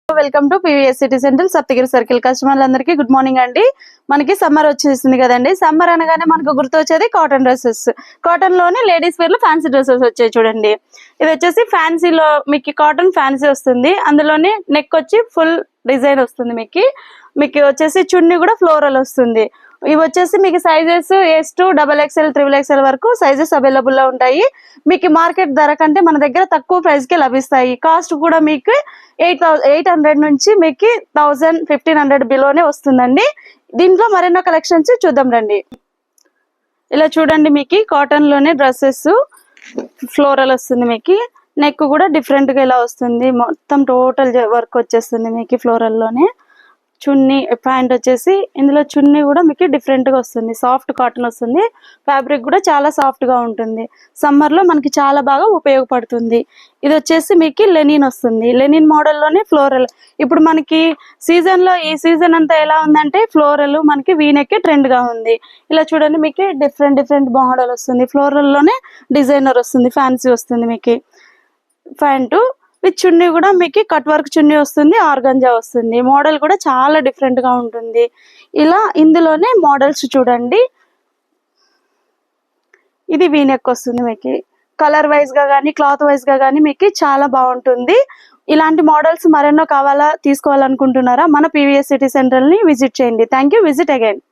Welcome to PVS city centre Saptagiri circle. కస్టమర్లందరికీ good morning అండి. మనకి సమ్మర్ వచ్చేసింది కదండి. సమ్మర్ అనగానే మనకు గుర్తొచ్చేది కాటన్ డ్రెస్సెస్. కాటన్ లోనే లేడీస్ వేర్ లో ఫ్యాన్సీ డ్రెస్సెస్ వచ్చాయి చూడండి. ఇది వచ్చేసి ఫ్యాన్సీలో మీకు కాటన్ ఫ్యాన్సీ వస్తుంది. అందులోనే నెక్ వచ్చి ఫుల్ డిజైన్ వస్తుంది. మీకు వచ్చేసి చున్నీ కూడా ఫ్లోరల్ వస్తుంది. ఇవి వచ్చేసి మీకు సైజెస్ S2 XXL XXL వరకు సైజెస్ అవైలబుల్ లో ఉంటాయి. మీకు మార్కెట్ ధర కంటే మన దగ్గర తక్కువ ప్రైస్ కి లభిస్తాయి. కాస్ట్ కూడా మీకు 800 నుంచి మీకు 1000 1500 బిలోనే వస్తుందండి. దీంట్లో మరెన్నో కలెక్షన్స్ చూద్దాం రండి. ఇలా చూడండి, మీకు కాటన్ లోనే డ్రెస్సెస్ ఫ్లోరల్ వస్తుంది. మీకు నెక్ కూడా డిఫరెంట్ గా ఇలా వస్తుంది. మొత్తం టోటల్ వర్క్ వచ్చేస్తుంది. మీకు ఫ్లోరల్ లోనే చున్నీ ప్యాంట్ వచ్చేసి ఇందులో చున్నీ కూడా మీకు డిఫరెంట్ గా వస్తుంది. సాఫ్ట్ కాటన్ వస్తుంది. ఫ్యాబ్రిక్ కూడా చాలా సాఫ్ట్ గా ఉంటుంది. సమ్మర్ లో మనకి చాలా బాగా ఉపయోగపడుతుంది. ఇది వచ్చేసి మీకు లెనిన్ వస్తుంది. లెనిన్ మోడల్ లోనే ఫ్లోరల్. ఇప్పుడు మనకి సీజన్ లో ఈ సీజన్ అంతా ఎలా ఉందంటే ఫ్లోరల్ మనకి వీనెక్ ట్రెండ్ గా ఉంది. ఇలా చూడండి, మీకు డిఫరెంట్ మోడల్ వస్తుంది. ఫ్లోరల్ లోనే డిజైనర్ వస్తుంది. ఫ్యాన్సీ వస్తుంది. మీకు ప్యాంటు విత్ చున్నీ కూడా మీకు కట్ వర్క్ చున్నీ వస్తుంది. ఆర్గంజా వస్తుంది. మోడల్ కూడా చాలా డిఫరెంట్ గా ఉంటుంది. ఇలా ఇందులోనే మోడల్స్ చూడండి. ఇది వీనెక్ వస్తుంది. మీకు కలర్ వైజ్ గా కానీ క్లాత్ వైజ్ గా కానీ మీకు చాలా బాగుంటుంది. ఇలాంటి మోడల్స్ మరెన్నో తీసుకోవాలనుకుంటున్నారా? మన పీవీఎస్ సిటీ సెంటర్ ని విజిట్ చేయండి. Thank you. Visit again.